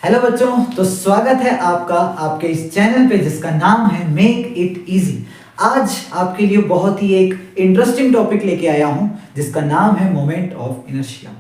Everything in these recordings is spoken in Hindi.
हेलो बच्चों, तो स्वागत है आपका आपके इस चैनल पे जिसका नाम है मेक इट इजी। आज आपके लिए बहुत ही एक इंटरेस्टिंग टॉपिक लेके आया हूं जिसका नाम है मोमेंट ऑफ इनर्शिया।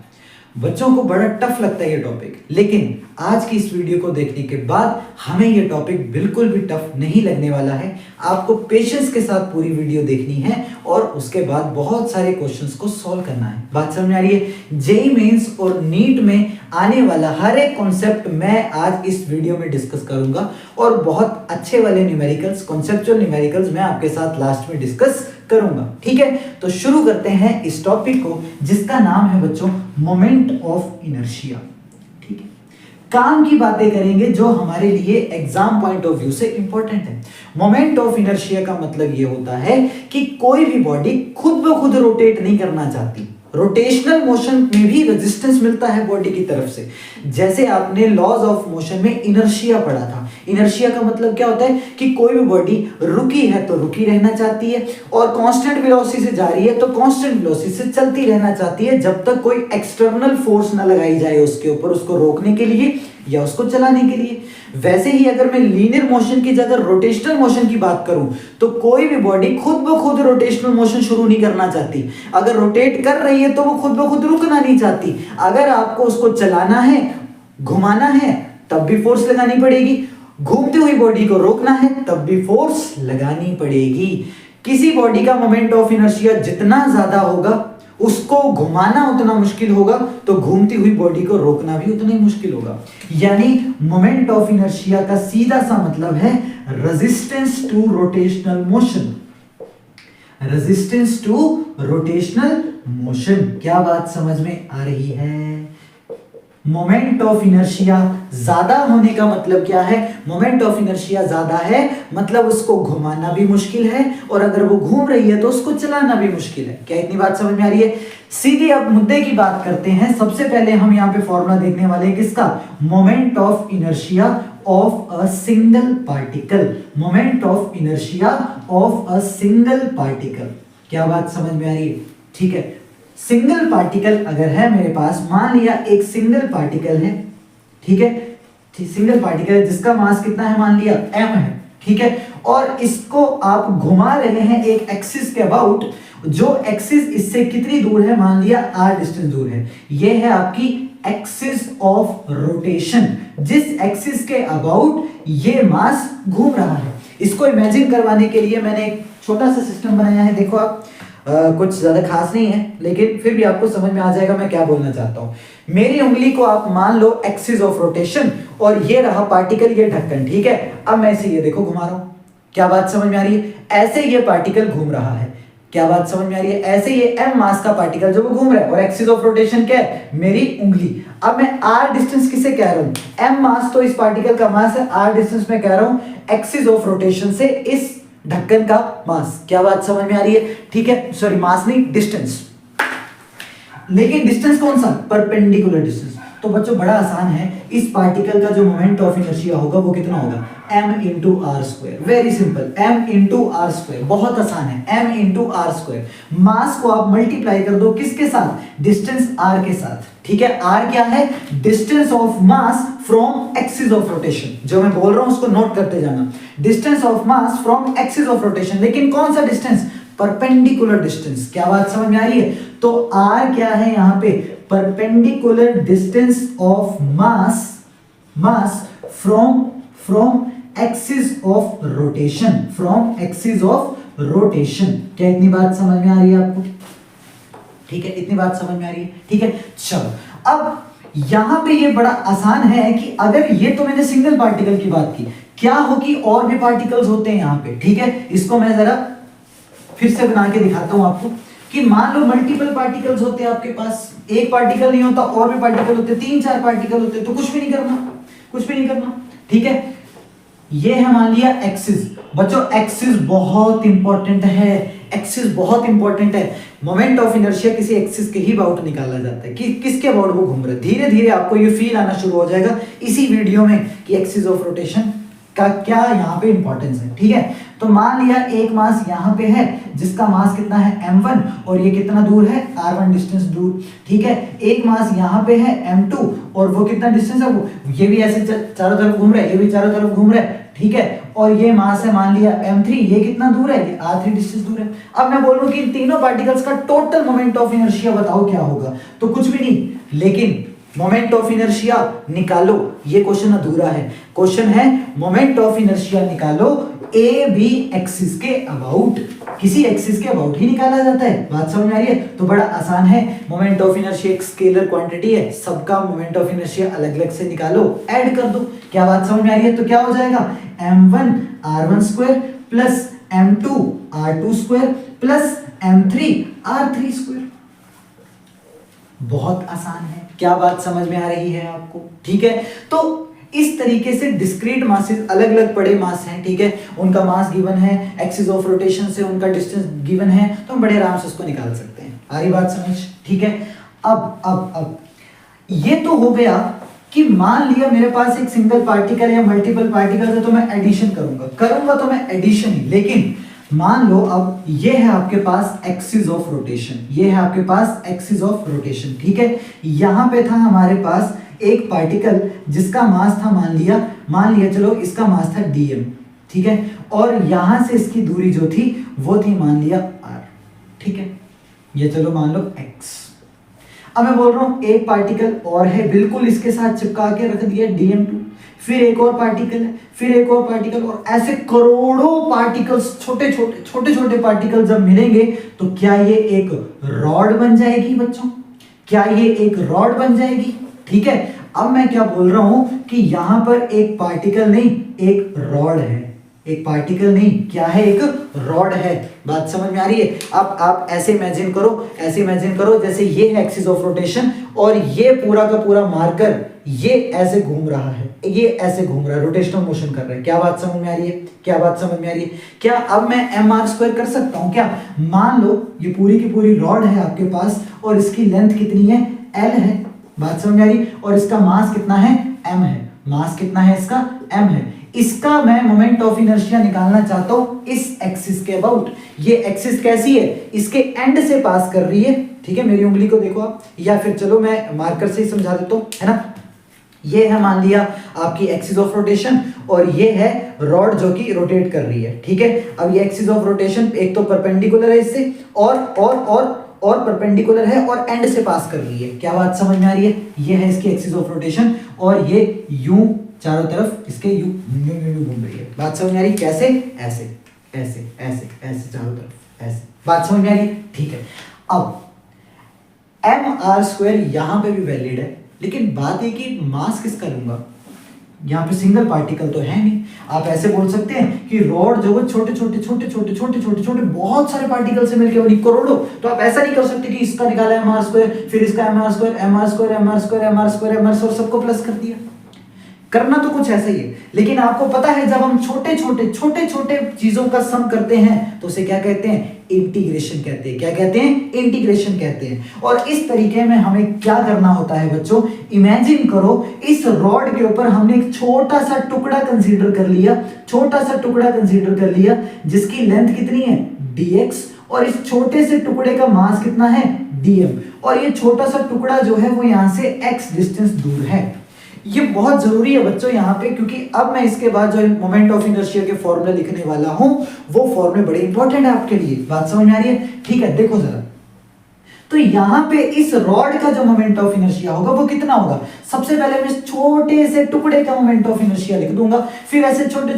बच्चों को बड़ा टफ लगता है ये टॉपिक, लेकिन आज की इस वीडियो को देखने के बाद हमें ये टॉपिक बिल्कुल भी टफ नहीं लगने वाला है। आपको पेशेंस के साथ पूरी वीडियो देखनी है और उसके बाद बहुत सारे क्वेश्चंस को सॉल्व करना है। बात समझ में आ रही है? जेईई मेंस और नीट में आने वाला हर एक कॉन्सेप्ट मैं आज इस वीडियो में डिस्कस करूंगा और बहुत अच्छे वाले न्यूमेरिकल्स, कॉन्सेप्चुअल न्यूमेरिकल्स मैं आपके साथ लास्ट में डिस्कस करूंगा। ठीक है, तो शुरू करते हैं इस टॉपिक को जिसका नाम है बच्चों मोमेंट ऑफ इनर्शिया। ठीक है, काम की बातें करेंगे जो हमारे लिए एग्जाम पॉइंट ऑफ व्यू से इंपॉर्टेंट है। मोमेंट ऑफ इनर्शिया का मतलब ये होता है कि कोई भी बॉडी खुद ब खुद रोटेट नहीं करना चाहती। रोटेशनल मोशन में भी रेजिस्टेंस मिलता है बॉडी की तरफ से। जैसे आपने लॉज ऑफ मोशन में इनर्शिया पढ़ा था। इनर्शिया का मतलब क्या होता है कि कोई भी बॉडी रुकी है तो रुकी रहना चाहती है और कांस्टेंट वेलोसिटी से जा रही है तो कांस्टेंट वेलोसिटी से चलती रहना चाहती है जब तक कोई एक्सटर्नल फोर्स ना लगाई जाए उसके ऊपर, उसको रोकने के लिए या उसको चलाने के लिए। वैसे ही अगर मैं लीनियर मोशन की जगह रोटेशनल मोशन की बात करूं तो कोई भी बॉडी खुद ब खुद रोटेशनल मोशन शुरू नहीं करना चाहती। अगर रोटेट कर रही है तो वो खुद ब खुद रुकना नहीं चाहती। अगर आपको उसको चलाना है, घुमाना है, तब भी फोर्स लगानी पड़ेगी। घूमती हुई बॉडी को रोकना है तब भी फोर्स लगानी पड़ेगी। किसी बॉडी का मोमेंट ऑफ इनर्शिया जितना ज्यादा होगा उसको घुमाना उतना मुश्किल होगा, तो घूमती हुई बॉडी को रोकना भी उतना ही मुश्किल होगा। यानी मोमेंट ऑफ इनर्शिया का सीधा सा मतलब है resistance to rotational motion. Resistance to rotational motion. क्या बात समझ में आ रही है? मोमेंट ऑफ इनर्शिया ज्यादा होने का मतलब क्या है? मोमेंट ऑफ इनर्शिया ज्यादा है मतलब उसको घुमाना भी मुश्किल है और अगर वो घूम रही है तो उसको चलाना भी मुश्किल है। क्या इतनी बात समझ में आ रही है? सीधे अब मुद्दे की बात करते हैं। सबसे पहले हम यहाँ पे फॉर्मूला देखने वाले हैं किसका? Moment of inertia of a single particle. Moment of inertia of a single particle. क्या बात समझ में आ रही है? ठीक है, सिंगल पार्टिकल अगर है मेरे पास, मान लिया एक सिंगल पार्टिकल है, ठीक है, सिंगल पार्टिकल है जिसका मास कितना है, मान लिया m है, ठीक है, और इसको आप घुमा रहे हैं एक एक्सिस के अबाउट। जो एक्सिस इससे कितनी दूर है, मान लिया r डिस्टेंस दूर है। यह है आपकी एक्सिस ऑफ रोटेशन। जिस एक्सिस के अबाउट ये मास घूम रहा है, इसको इमेजिन करवाने के लिए मैंने एक छोटा सा सिस्टम बनाया है। देखो आप, कुछ ज्यादा खास नहीं है लेकिन फिर भी आपको समझ में आ जाएगा मैं क्या बोलना चाहता हूं। मेरी उंगली को आप मान लो एक्सिस ऑफ रोटेशन और ये रहा पार्टिकल, ये ढक्कन, ठीक है। अब मैं इसे ये देखो घुमा रहा हूं। क्या बात समझ में आ रही है? ऐसे ये पार्टिकल घूम रहा है। क्या बात समझ में आ रही है? ऐसे ये m मास का पार्टिकल जो वो घूम रहा है और एक्सिस ऑफ रोटेशन क्या है, मेरी उंगली। अब मैं r डिस्टेंस किसे कह रहा हूं? m मास तो इस पार्टिकल का मास है, r डिस्टेंस में कह रहा हूं एक्सिस ऑफ रोटेशन से इस ढक्कन का मास। क्या बात समझ में आ रही है? ठीक है, सॉरी मास नहीं, डिस्टेंस। लेकिन डिस्टेंस कौन सा? Perpendicular distance. तो बच्चों बड़ा आसान है, इस पार्टिकल का जो मोमेंट ऑफ इनर्शिया होगा वो कितना होगा? m into R square. Very simple, m into R square. बहुत आसान है, m into R square. Mass को आप मल्टीप्लाई कर दो किसके साथ? डिस्टेंस r के साथ। ठीक है, r क्या है? Distance of mass from axis of rotation. जो मैं बोल रहा हूं उसको नोट करते जाना। Distance of mass from axis of rotation. लेकिन कौन सा डिस्टेंस? Perpendicular distance. क्या बात समझ में आ रही है? तो r क्या है यहाँ पे? Perpendicular distance of mass from axis of rotation. From axis of rotation. क्या इतनी बात समझ में आ रही है आपको? ठीक है, इतनी बात समझ में आ रही है? ठीक है, चलो अब यहां पे ये बड़ा आसान है कि अगर ये तो मैंने सिंगल पार्टिकल की बात की, क्या हो कि और भी पार्टिकल्स होते हैं यहां पे। ठीक है, इसको मैं जरा फिर से बना के दिखाता हूं आपको कि मान लो मल्टीपल पार्टिकल्स होते हैं आपके पास। एक पार्टिकल नहीं होता, और भी पार्टिकल होते, 3-4 पार्टिकल होते, तो कुछ भी नहीं करना। ठीक है, ये है मान लिया एक्सिस। बच्चों एक्सिस बहुत इंपॉर्टेंट है, एक्सिस बहुत इंपॉर्टेंट है। मोमेंट ऑफ इनर्शिया किसी एक्सिस के ही अबाउट निकाला जाता है कि किसके अबाउट वो घूम रहा है। धीरे धीरे आपको ये फील आना शुरू हो जाएगा इसी वीडियो में कि एक्सिस ऑफ रोटेशन का क्या यहाँ पे इंपॉर्टेंस है, ठीक है। तो मान लिया एक मास यहाँ पे है जिसका मास कितना है m1 और ये कितना दूर है r1 डिस्टेंस दूर, ठीक है। एक मास यहाँ पे है m2 और वो कितना डिस्टेंस है, वो ये भी ऐसे चारों तरफ घूम रहा है, ये भी चारों तरफ घूम रहा है, ठीक है। और ये मास है मान लिया m3, ये कितना दूर है, ये r3 डिस्टेंस दूर है। अब मैं बोल रहा हूँ कि इन तीनों पार्टिकल्स का टोटल मोमेंट ऑफ इनर्शिया बताओ क्या होगा, तो कुछ भी नहीं, लेकिन मोमेंट ऑफ इनर्शिया निकालो, ये क्वेश्चन अधूरा है। क्वेश्चन है मोमेंट ऑफ इनर्शिया निकालो ए बी एक्सिस के अबाउट, किसी एक्सिस के अबाउट ही निकाला जाता है। बात समझ में आ रही है, तो बड़ा आसान है। मोमेंट ऑफ इनर्शिया एक स्केलर क्वांटिटी है, सबका मोमेंट ऑफ इनर्शिया अलग अलग से निकालो, ऐड कर दो। क्या बात समझ में आ रही है, तो क्या हो जाएगा m1 r1 square plus m2 r2 square plus m3 r3 square. बहुत आसान है, क्या बात समझ में आ रही है आपको, ठीक है। तो इस तरीके से डिस्क्रीट मासेस, अलग अलग पड़े मास हैं, ठीक है, उनका मास गिवन है, एक्सिस ऑफ रोटेशन से उनका डिस्टेंस गिवन है, तो हम बड़े आराम से उसको निकाल सकते हैं। आ रही बात समझ, ठीक है। अब ये तो हो गया कि मान लिया मेरे पास एक सिंगल पार्टिकल या मल्टीपल पार्टिकल है तो मैं एडिशन करूंगा तो मैं एडिशन ही, लेकिन मान लो अब ये है आपके पास एक्सिस ऑफ रोटेशन, ये है आपके पास एक्सिस ऑफ रोटेशन, ठीक है। यहां पे था हमारे पास एक पार्टिकल जिसका मास था मान लिया चलो इसका मास था dm, ठीक है, और यहां से इसकी दूरी जो थी वो थी मान लिया r, ठीक है, ये चलो मान लो x। अब मैं बोल रहा हूं एक पार्टिकल और है बिल्कुल इसके साथ चिपका के रख दिया dm2, फिर एक और पार्टिकल है, फिर एक और पार्टिकल, और ऐसे करोड़ों पार्टिकल्स, छोटे छोटे पार्टिकल जब मिलेंगे तो क्या ये एक रॉड बन जाएगी बच्चों, क्या ये एक रॉड बन जाएगी, ठीक है। अब मैं क्या बोल रहा हूं कि यहां पर एक पार्टिकल नहीं एक रॉड है, एक पार्टिकल नहीं क्या है, एक रॉड है। बात समझ में आ रही है। अब आप ऐसे इमेजिन करो जैसे ये है एक्सिस ऑफ रोटेशन और ये पूरा का पूरा मार्कर ये ऐसे घूम रहा है, ये ऐसे घूम रहा है, रोटेशनल मोशन कर रहा है। क्या बात समझ में आ रही है, क्या बात समझ में आ रही है। क्या अब मैं mr स्क्वायर कर सकता हूं क्या, मान लो ये पूरी की पूरी रॉड है आपके पास और इसकी लेंथ कितनी है l है, बात समझ में आ रही, और इसका मास कितना है m है, मास कितना है इसका m है। इसका मैं मोमेंट ऑफ इनर्शिया निकालना चाहता हूं इस एक्सिस के अबाउट। ये एक्सिस कैसी है, इसके एंड से पास कर रही है, ठीक है, मेरी उंगली को देखो आप, या फिर चलो मैं मार्कर से ही समझा देता हूं, है ना। ये है मान लिया आपकी एक्सिस ऑफ रोटेशन और ये है रॉड जो कि रोटेट कर रही है, ठीक है। अब ये एक्सिस ऑफ रोटेशन एक तो परपेंडिकुलर है इससे और परपेंडिकुलर है और एंड से पास कर रही है। क्या बात समझ में आ रही है, ये है इसकी एक्सिस ऑफ रोटेशन और ये यूं चारों तरफ इसके यूं घूम रही है। बात समझ में आ रही, कैसे, ऐसे ऐसे ऐसे ऐसे चारों तरफ ऐसे, बात समझ में आ रही, ठीक है। अब mr स्क्वायर यहां पे भी वैलिड है, लेकिन बात है कि मास किसका लूंगा, यहाँ पे सिंगल पार्टिकल तो है नहीं। आप ऐसे बोल सकते हैं कि रॉड जो है छोटे बहुत सारे पार्टिकल से मिलकर बनी करोड़ों, तो आप ऐसा नहीं कर सकते कि इसका निकाला mr स्क्वायर फिर इसका mr स्क्वायर सबको प्लस कर दिया। करना तो कुछ ऐसा ही है, लेकिन आपको पता है जब हम छोटे चीजों का सम करते हैं तो उसे क्या कहते हैं, इंटीग्रेशन कहते हैं। क्या कहते हैं, इंटीग्रेशन कहते हैं। और इस तरीके में हमें क्या करना होता है बच्चों, इमेजिन करो इस रॉड के ऊपर हमने एक छोटा सा टुकड़ा कंसीडर कर लिया जिसकी लेंथ कितनी है dx और इस छोटे से टुकड़े का मास कितना है dm, और ये छोटा सा टुकड़ा जो है वो यहां से x डिस्टेंस दूर है। ये बहुत जरूरी है बच्चों यहाँ पे, क्योंकि अब मैं इसके बाद जो मोमेंट ऑफ इनर्शिया के फॉर्मूले लिखने वाला हूं वो फॉर्मूले बड़े इंपॉर्टेंट है आपके लिए। बात समझ में आ रही है, ठीक है। देखो जरा, तो यहां पे इस रॉड का जो मोमेंट ऑफ इनर्शिया होगा वो कितना होगा, सबसे पहले मैं छोटे से टुकड़े का मोमेंट ऑफ इनर्शिया लिख दूंगा, फिर ऐसे छोटे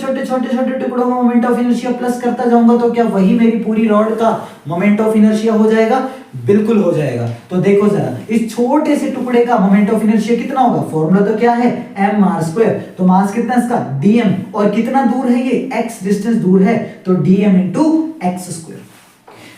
टुकड़ों का मोमेंट ऑफ इनर्शिया प्लस करता जाऊंगा, तो क्या वही मेरी पूरी रॉड का मोमेंट ऑफ इनर्शिया हो जाएगा, बिल्कुल हो जाएगा। तो देखो जरा, इस छोटे से टुकड़े का मोमेंट ऑफ इनर्शिया कितना होगा, फॉर्मूला तो क्या है mr स्क्वायर, तो मास कितना इसका dm, और कितना दूर है ये x डिस्टेंस दूर है, तो dm इंटू x स्क्वायर।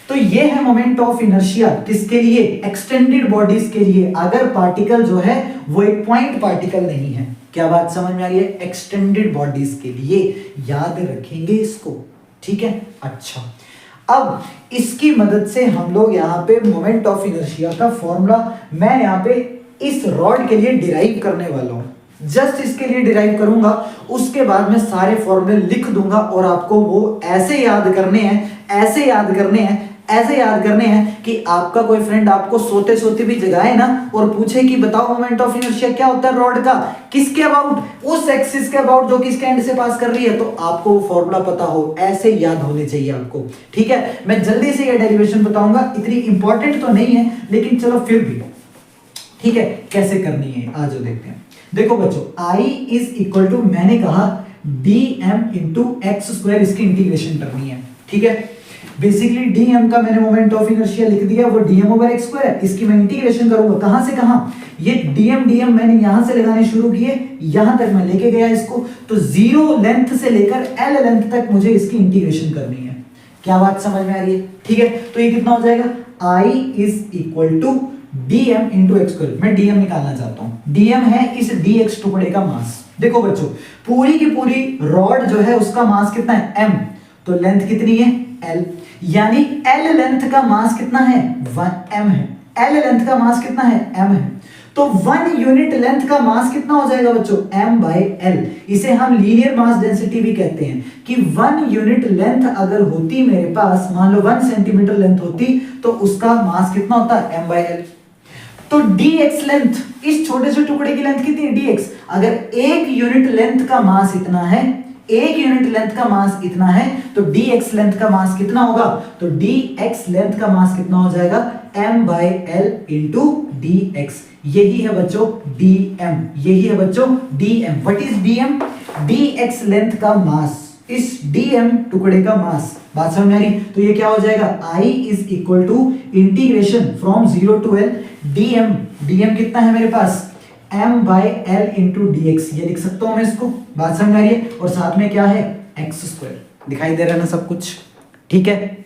तो ये है मोमेंट ऑफ इनर्शिया किसके लिए, एक्सटेंडेड बॉडीज के लिए, अगर पार्टिकल जो है वो एक पॉइंट पार्टिकल नहीं है। क्या बात समझ में आ रही है, एक्सटेंडेड बॉडीज के लिए याद रखेंगे इसको, ठीक है। अच्छा, अब इसकी मदद से हम लोग यहाँ पे मोमेंट ऑफ इनर्शिया का फॉर्मूला मैं यहाँ पे इस रॉड के लिए डिराइव करने वाला हूं। जस्ट इसके लिए डिराइव करूंगा, उसके बाद मैं सारे फॉर्मूले लिख दूंगा और आपको वो ऐसे याद करने हैं, ऐसे याद करने हैं, ऐसे याद करने हैं कि आपका कोई फ्रेंड आपको सोते सोते भी जगाए ना और पूछे कि बताओ मोमेंट ऑफ इनर्शिया क्या होता है रॉड का, किसके अबाउट, उस एक्सिस के अबाउट जो किसके एंड से पास कर रही है, तो आपको वो फॉर्मूला पता हो, ऐसे याद होने चाहिए आपको। ठीक है, मैं जल्दी से ये डेरिवेशन बताऊंगा, इतनी इंपॉर्टेंट तो नहीं है लेकिन चलो फिर भी, ठीक है, कैसे करनी है आज देखते हैं। देखो बच्चों, I इज इक्वल टू, मैंने कहा dm इंटू एक्स स्क्वायर, इसकी इंटीग्रेशन करनी है। ठीक है, बेसिकली dm का मैंने मोमेंट ऑफ इनर्शिया लिख दिया, वो dm ओवर एक्स स्क्वायर है, इसकी मैं इंटीग्रेशन करूंगा, कहां से कहां, ये dm मैंने यहां से लगाने शुरू किए, यहां तक मैं लेके गया इसको, तो जीरो लेंथ से लेकर l लेंथ तक मुझे इसकी इंटीग्रेशन करनी है। क्या बात समझ में आ रही है? ठीक है, तो ये कितना हो जाएगा, I is equal to dm into X square, मैं dm निकालना चाहता हूं, dm है इस dx टुकड़े का मास। देखो बच्चों, पूरी की पूरी रॉड जो है उसका मास कितना है, m, तो लेंथ कितनी है, l, यानी l लेंथ का मास कितना है, 1m है, l लेंथ का मास कितना है, m है, तो 1 यूनिट लेंथ का मास कितना हो जाएगा बच्चों, m बाई l। इसे हम लीनियर मास डेंसिटी भी कहते हैं कि 1 यूनिट लेंथ अगर होती मेरे पास, मान लो 1 सेंटीमीटर लेंथ होती, तो उसका मास कितना होता है, m बाई l। तो dx लेंथ, इस छोटे से टुकड़े की लेंथ कितनी है, dx, अगर 1 यूनिट लेंथ का मास इतना है, 1 यूनिट लेंथ का मास इतना है, तो dx लेंथ का मास कितना होगा, तो dx लेंथ का मास कितना हो जाएगा, m by l into dx। यही है बच्चों dm, यही है बच्चों dm। What is dm, dx length का मास, इस dm टुकड़े का मास। बात समझ में आ रही? तो ये क्या हो जाएगा, I is equal to integration from 0 to l dm कितना है मेरे पास, m by l into dx, ये लिख सकता हूं मैं इसको। बात समझ में आ रही है? और साथ में क्या है, एक्स स्क्वायर, दिखाई दे रहा है ना सब कुछ? ठीक है,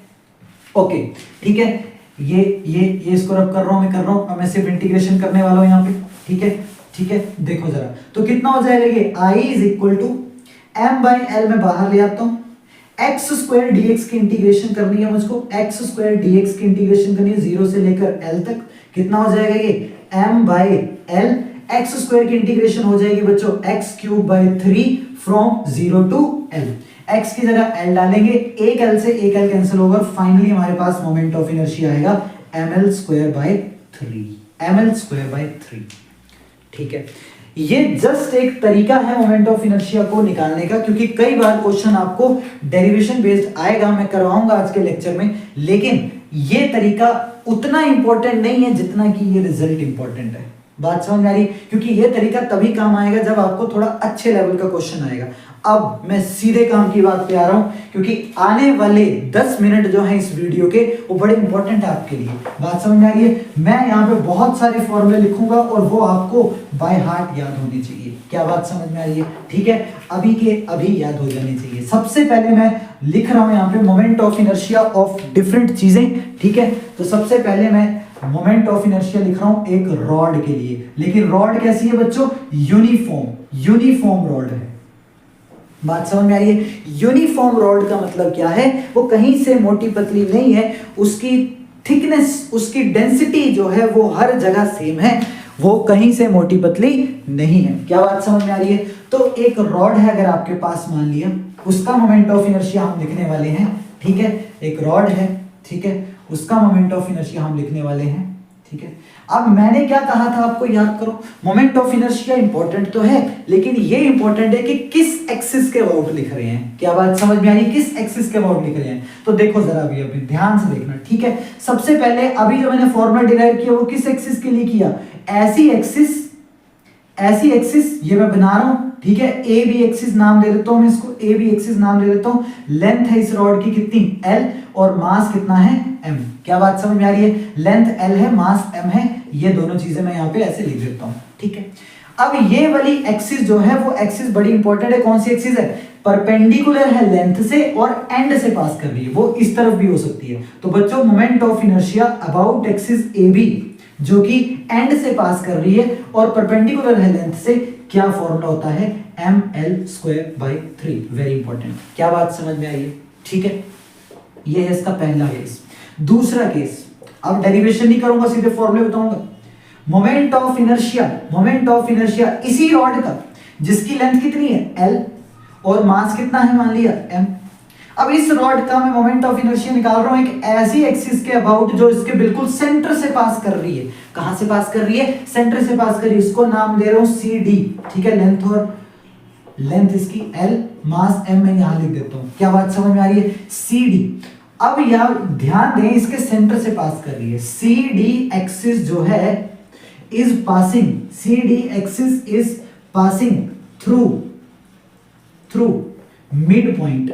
ओके, ठीक है, ये इसको रब कर रहा हूं, मैं कर रहा हूं, अब मैं सिर्फ इंटीग्रेशन करने वाला हूं यहाँ पे। ठीक है, ठीक है, देखो जरा, तो कितना हो जाएगा ये, I is equal to m by l में बाहर ले आता हूं, एक्स स्क्वायर dx की इंटीग्रेशन करनी है मुझको, एक्स स्क्वायर dx की इंटीग्रेशन करनी है 0 से लेकर l तक, कितना हो जाएगा ये, m by l, X square की इंटीग्रेशन हो जाएगी बच्चों x cube by 3 from 0 to l, x की जगह l डालेंगे, एक l से एक l कैंसिल होगा, फाइनली हमारे पास मोमेंट ऑफ इनर्शिया आएगा ml square by 3, ml square by 3। ठीक है, ये जस्ट एक तरीका है मोमेंट ऑफ इनर्शिया को निकालने का, क्योंकि कई बार क्वेश्चन आपको डेरिवेशन बेस्ड आएगा, मैं करवाऊंगा आज के लेक्चर में, लेकिन ये तरीका उतना इंपॉर्टेंट नहीं है जितना कि ये रिजल्ट इंपॉर्टेंट है। बात समझ में आ रही? क्योंकि ये तरीका तभी काम आएगा जब आपको थोड़ा अच्छे लेवल का क्वेश्चन आएगा। अब मैं सीधे काम की बात पे आ रहा हूं, क्योंकि आने वाले 10 मिनट जो है इस वीडियो के, वो बड़े इंपॉर्टेंट है आपके लिए। बात समझ में आ रही है? मैं यहाँ पे बहुत सारे फॉर्मूले लिखूंगा और वो आपको बाय हार्ट याद होने चाहिए। क्या बात समझ में आ रही है? ठीक है, अभी के अभी याद हो जाने चाहिए। सबसे पहले मैं लिख रहा हूं यहाँ पे moment of inertia of different चीजें। ठीक है, तो सबसे पहले मैं मोमेंट ऑफ इनर्शिया लिख रहा हूं एक रॉड के लिए, लेकिन रॉड कैसी है बच्चों? यूनिफॉर्म रॉड है। बात समझ में आ रही है? यूनिफॉर्म रॉड का मतलब क्या है? वो कहीं से मोटी पतली नहीं है, उसकी थिकनेस, उसकी डेंसिटी जो है वो हर जगह सेम है, वो कहीं से मोटी पतली नहीं है। क्या बात समझ में आ रही है? तो एक रॉड है अगर आपके पास, मान लिया, उसका मोमेंट ऑफ इनर्शिया हम लिखने वाले हैं। ठीक है, एक रॉड है, ठीक है, उसका मोमेंट ऑफ इनर्शिया हम लिखने वाले हैं। ठीक है, अब मैंने क्या कहा था आपको याद करो, मोमेंट ऑफ इनर्शिया इंपॉर्टेंट तो है, लेकिन ये इंपॉर्टेंट है कि किस एक्सिस के अबाउट लिख रहे हैं। क्या बात समझ में आ रही है? किस एक्सिस के अबाउट लिख रहे हैं? तो देखो जरा अभी ध्यान से देखना। ठीक है, सबसे पहले अभी जो मैंने फॉर्मूला डिराइव किया वो किस एक्सिस के लिए किया? ऐसी एक्सिस ये मैं बना रहा हूं। ठीक है, ए बी एक्सिस नाम दे देता हूं मैं इसको, ए बी एक्सिस नाम दे देता हूं। लेंथ है इस रॉड की कितनी? L, और मास कितना है? M। क्या बात समझ में आ रही है? लेंथ L है, मास M है, ये दोनों चीजें मैं यहाँ पे ऐसे लिख देता हूं। ठीक है, अब ये वाली एक्सिस जो है वो एक्सिस बड़ी इंपॉर्टेंट है। कौन सी एक्सिस है? परपेंडिकुलर है लेंथ से और एंड से पास कर रही है, वो इस तरफ भी हो सकती है। तो बच्चों moment of inertia about axis AB जो कि एंड से पास कर रही है और परपेंडिकुलर है लेंथ से, क्या फॉर्मूला होता है? ml square by 3। Very important. क्या बात समझ में आई है? ठीक है, ये है इसका पहला केस। दूसरा केस, अब डेरिवेशन नहीं करूंगा, सीधे फॉर्मूले बताऊंगा। मोमेंट ऑफ इनर्शिया इसी रॉड का जिसकी लेंथ कितनी है L और मास कितना है मान लिया M। अब इस रॉड का मैं मोमेंट ऑफ इनर्शिया निकाल रहा हूं एक ऐसी एक्सिस के अबाउट जो इसके बिल्कुल सेंटर से पास कर रही है। कहां से पास कर रही है? सेंटर से पास कर रही है। इसको नाम दे रहा हूं CD, ठीक है। लेंथ इसकी L, मास M मैं यहां लिख देता हूं। क्या बात समझ में आ रही है? CD। अब यहां ध्यान दें इसके सेंटर से पास कर रही है। CD एक्सिस जो है is passing through mid point.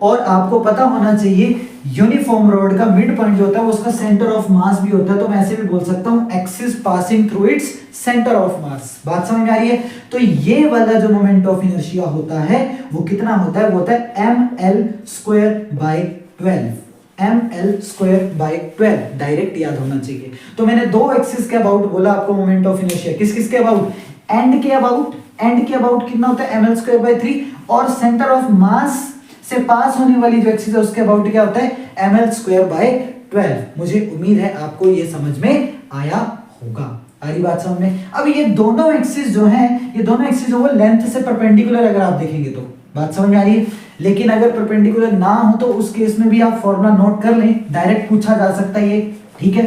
और आपको पता होना चाहिए यूनिफॉर्म रॉड का मिड पॉइंट जो होता है वो उसका सेंटर ऑफ मास भी होता है। तो मैं ऐसे भी बोल सकता हूं axis passing through its centre of मास। बात समझ में आ रही है? तो ये वाला जो मोमेंट ऑफ इनर्शिया होता है वो कितना होता है? वो होता है ml² डायरेक्ट याद होना चाहिए। तो मैंने दो एक्सिस के अबाउट बोला आपको मोमेंट ऑफ इनर्शिया। किस के अबाउट? एंड के अबाउट कितना होता है? ml²/3 और सेंटर ऑफ मास से पास होने वाली जो एक्सिस है उसके अबाउट क्या होता है? ml²/12। मुझे उम्मीद है आपको ये समझ में आया होगा। आ रही बात समझ में? अब ये दोनों एक्सिस जो वो लेंथ से परपेंडिकुलर अगर आप देखेंगे तो बात समझ में आ रही है। लेकिन अगर परपेंडिकुलर ना हो तो उस केस में भी आप फॉर्मूला नोट कर लें, डायरेक्ट पूछा जा सकता है ये, ठीक है।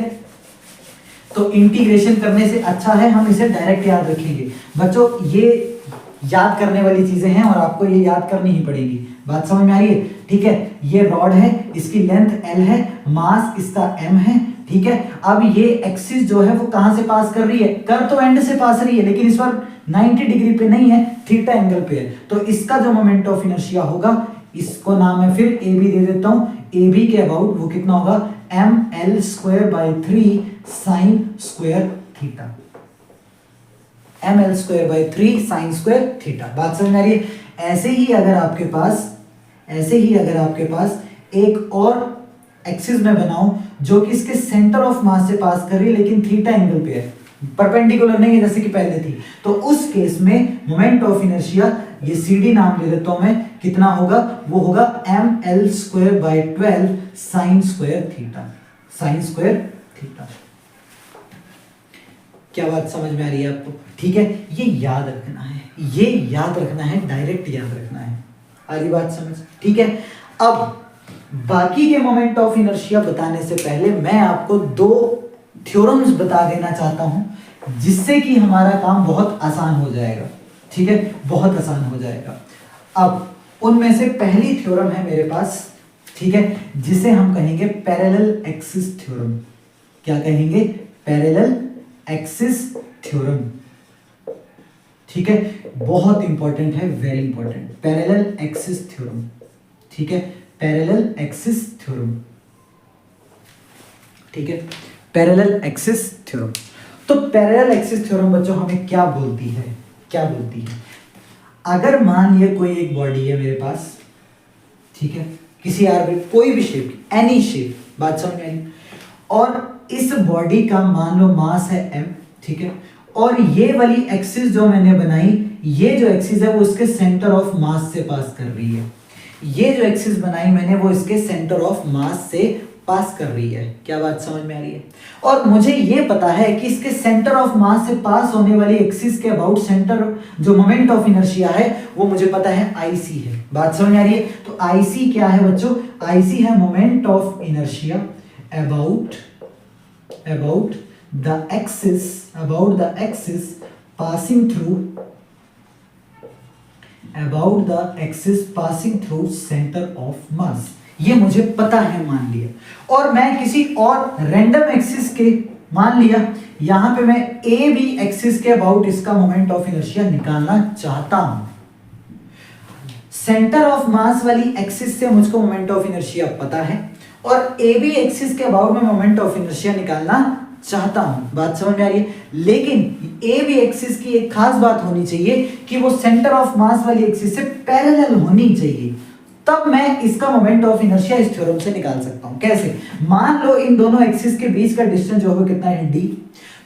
तो इंटीग्रेशन करने से अच्छा है हम इसे डायरेक्ट याद रखेंगे। बच्चों ये याद करने वाली चीजें हैं और आपको ये याद करनी ही पड़ेगी। बात समझ में आ रही है? ठीक है। ये रॉड है, इसकी लेंथ L है, मास इसका M है, ठीक है। अब ये एक्सिस जो है वो कहां से पास कर रही है? कर तो एंड से पास रही है लेकिन इस बार 90 डिग्री पे नहीं है, थीटा एंगल पे है। तो इसका जो मोमेंट ऑफ इनर्शिया होगा इसको नाम मैं फिर AB दे देता हूं। AB के अबाउट वो कितना होगा? ml²/3 sin square theta. ml²/3 sin square theta. बात समझ में आ रही है? ऐसे ही अगर आपके पास एक और एक्सिस में बनाऊं जो कि इसके सेंटर ऑफ मास से पास कर रही है लेकिन थीटा एंगल पे है, परपेंडिकुलर नहीं है जैसे कि पहले थी, तो उस केस में मोमेंट ऑफ इनर्शिया ये CD नाम ले लेता हूं मैं, कितना होगा? वो होगा ml²/12 sin स्क्वायर थीटा। क्या बात समझ में आ रही है आपको? ठीक है। ये याद रखना है, डायरेक्ट याद रखना है। आ रही बात समझ? ठीक है। अब बाकी के मोमेंट ऑफ इनर्शिया बताने से पहले मैं आपको दो थ्योरम्स बता देना चाहता हूं जिससे कि हमारा काम बहुत आसान हो जाएगा, ठीक है, बहुत आसान हो जाएगा। अब उनमें से पहली थ्योरम है मेरे पास, ठीक है, जिसे हम कहेंगे पैरेलल एक्सिस थ्योरम। क्या कहेंगे? पैरेलल एक्सिस थ्योरम, ठीक है। बहुत इंपॉर्टेंट है, very important, parallel axis theorem, ठीक है, पैरेलल एक्सिस थ्योरम, ठीक है, पैरेलल एक्सिस थ्योरम। तो पैरेलल एक्सिस थ्योरम बच्चों हमें क्या बोलती है? अगर मान लिया कोई एक बॉडी है मेरे पास, ठीक है, किसी आर्बिट कोई भी शेप, एनी शेप, बात समझ में आई, और इस बॉडी का मान लो मास है m, ठीक है, और ये वाली एक्सिस जो मैंने बनाई, ये जो एक्सिस है वो उसके सेंटर ऑफ मास से पास कर रही है। ये जो एक्सिस बनाई मैंने वो इसके सेंटर ऑफ मास से पास कर रही है। क्या बात समझ में आ रही है? और मुझे ये पता है कि इसके सेंटर ऑफ मास से पास होने वाली एक्सिस के अबाउट सेंटर जो मोमेंट ऑफ इनर्शिया है वो मुझे पता है IC है। बात समझ में आ रही है? तो IC क्या है बच्चों? IC है moment of inertia about the axis passing through centre of मास। ये मुझे पता है, मान लिया। और मैं किसी और रैंडम एक्सिस के, मान लिया यहां पे मैं AB एक्सिस के अबाउट इसका मोमेंट ऑफ इनर्शिया निकालना चाहता हूं। सेंटर ऑफ मास वाली एक्सिस से मुझको मोमेंट ऑफ इनर्शिया पता है और AB एक्सिस के अबाउट में मोमेंट ऑफ इनर्शिया निकालना चाहता हूं। बात समझ में आ रही है? लेकिन AB एक्सिस की एक खास बात होनी चाहिए कि वो सेंटर ऑफ मास वाली एक्सिस से पैरेलल होनी चाहिए, तब मैं इसका मोमेंट ऑफ इनर्शिया इस थ्योरम से निकाल सकता हूं। कैसे? मान लो इन दोनों एक्सिस के बीच का डिस्टेंस जो होगा कितना है? D।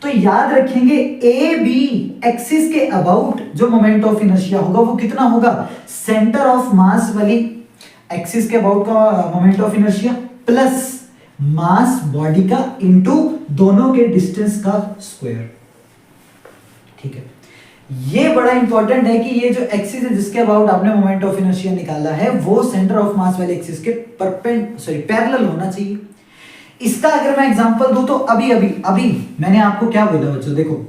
तो याद रखेंगे AB एक्सिस के अबाउट जो मोमेंट ऑफ इनर्शिया होगा वो कितना होगा? सेंटर ऑफ मास वाली एक्सिस के अबाउट का moment of inertia plus mass body का इनटू दोनों के डिस्टेंस का स्क्वायर। ठीक है, ये बड़ा इंपॉर्टेंट है कि ये जो एक्सिस है जिसके अबाउट आपने मोमेंट ऑफ इनर्शिया निकाला है वो सेंटर ऑफ मास वाले एक्सिस के पैरेलल होना चाहिए। इसका अगर मैं एग्जांपल दूं तो अभी मैंने आपको क्या बोला बच्चों, देखो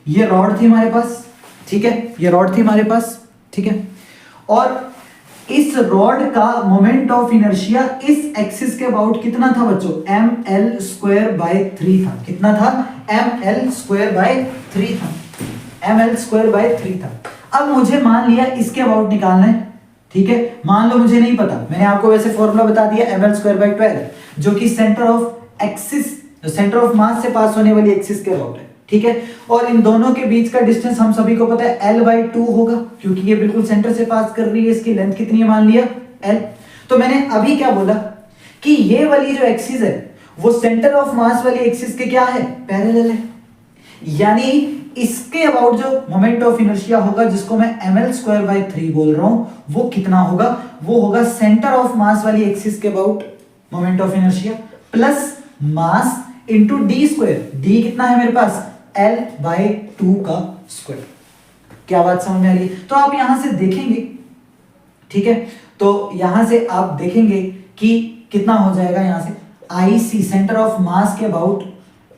ये रॉड थी हमारे पास, ठीक है, ये रॉड थी हमारे पास, ठीक है, और इस रॉड का मोमेंट ऑफ इनर्शिया इस एक्सिस के अबाउट कितना था बच्चों, ml²/3 था। कितना था, ml²/3 था, ml²/3 था। अब मुझे मान लिया इसके अबाउट निकालना है, ठीक है, मान लो मुझे नहीं पता, मैंने आपको वैसे फॉर्मूला बता दिया ml²/12 जो कि सेंटर ऑफ मास से पास होने वाली एक्सिस के अबाउट है, ठीक है, और इन दोनों के बीच का डिस्टेंस हम सभी को पता है l/2 होगा क्योंकि ये बिल्कुल सेंटर से पास कर रही है। इसकी लेंथ कितनी है मान लिया l। तो मैंने अभी क्या बोला कि ये वाली जो एक्सिस है वो सेंटर ऑफ मास वाली एक्सिस के क्या है, पैरेलल है, यानी इसके अबाउट जो मोमेंट ऑफ इनर्शिया होगा जिसको मैं ml²/3 बोल रहा हूं वो कितना होगा, वो होगा सेंटर ऑफ मास वाली एक्सिस के about moment of inertia plus mass into d²। d कितना है मेरे पास, l/2 का स्क्वायर। क्या बात समझ में आ रही है? तो आप यहां से देखेंगे, ठीक है, तो यहां से आप देखेंगे कि कितना हो जाएगा, यहां से IC सेंटर ऑफ मास के अबाउट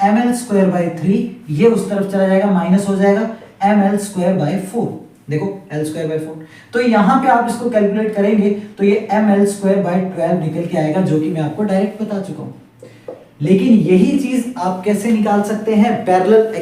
ml²/3 ये उस तरफ चला जाएगा, माइनस हो जाएगा ml²/4। देखो l²/4, तो यहां पे आप इसको कैलकुलेट करेंगे तो ये ml²/12 निकल के आएगा जो कि मैं आपको डायरेक्ट बता चुका हूं। लेकिन यही चीज आप कैसे निकाल सकते हैं, पैरेलल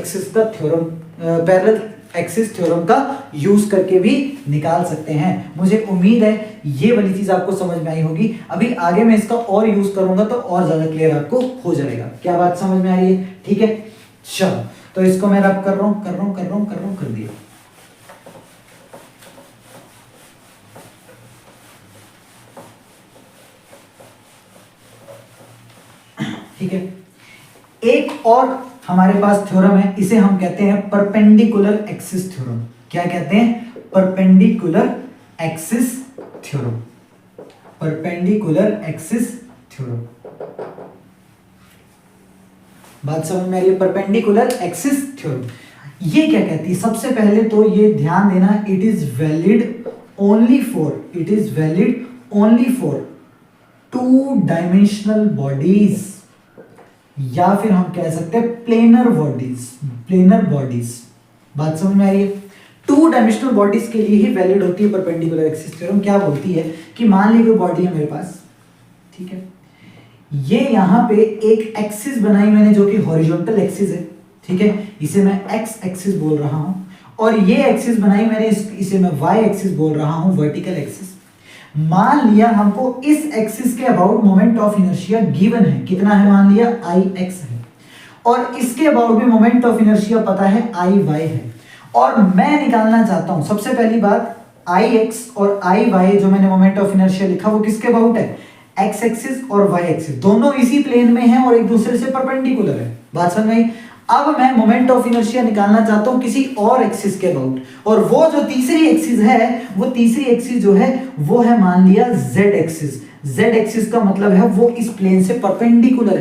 एक्सिस थ्योरम का यूज करके भी निकाल सकते हैं। मुझे उम्मीद है ये वाली चीज आपको समझ में आई होगी। अभी आगे मैं इसका और यूज करूंगा तो और ज्यादा क्लियर आपको हो जाएगा। क्या बात समझ में आ रही है? ठीक है, चलो तो इसको मैं रब कर रहा हूं, कर दिया। ठीक है, एक और हमारे पास थ्योरम है, इसे हम कहते हैं परपेंडिकुलर एक्सिस थ्योरम। क्या कहते हैं? Perpendicular axis theorem. Perpendicular axis theorem. बात समझ में आ रही है? परपेंडिकुलर एक्सिस थ्योरम ये क्या कहती है? सबसे पहले तो ये ध्यान देना, it is valid only for 2 dimensional bodies, या फिर हम कह सकते हैं प्लेनर बॉडीज। बात समझ में आ रही है? 2 डायमेंशनल बॉडीज के लिए ही वैलिड होती है परपेंडिकुलर एक्सिस थ्योरम। क्या बोलती है कि मान ली कोई बॉडी है मेरे पास, ठीक है, ये यहां पे एक एक्सिस बनाई मैंने जो कि हॉरिजॉन्टल एक्सिस है, ठीक है, इसे मैं एक्स एक्सिस बोल रहा हूं, और ये एक्सिस बनाई मैंने इसे मैं वाई एक्सिस बोल रहा हूं, वर्टिकल एक्सिस। मान लिया हमको इस एक्सिस के about moment of inertia given है, कितना है? मान लिया Ix है, और इसके अबाउट भी मोमेंट ऑफ इनर्शिया पता है Iy है, और मैं निकालना चाहता हूं सबसे पहली बात Ix और Iy जो मैंने मोमेंट ऑफ इनर्शिया लिखा वो किसके अबाउट है? एक्स एक्सिस और वाई एक्सिस, दोनों इसी प्लेन में हैं और एक दूसरे से परपेंडिकुलर है। बात समझ में आई? अब मैं मोमेंट ऑफ इनर्शिया निकालना चाहता हूं किसी और एक्सिस के अबाउट, और वो जो तीसरी एक्सिस है, वो तीसरी एक्सिस जो है वो है मान लिया जेड एक्सिस। जेड एक्सिस का मतलब है वो इस प्लेन से परपेंडिकुलर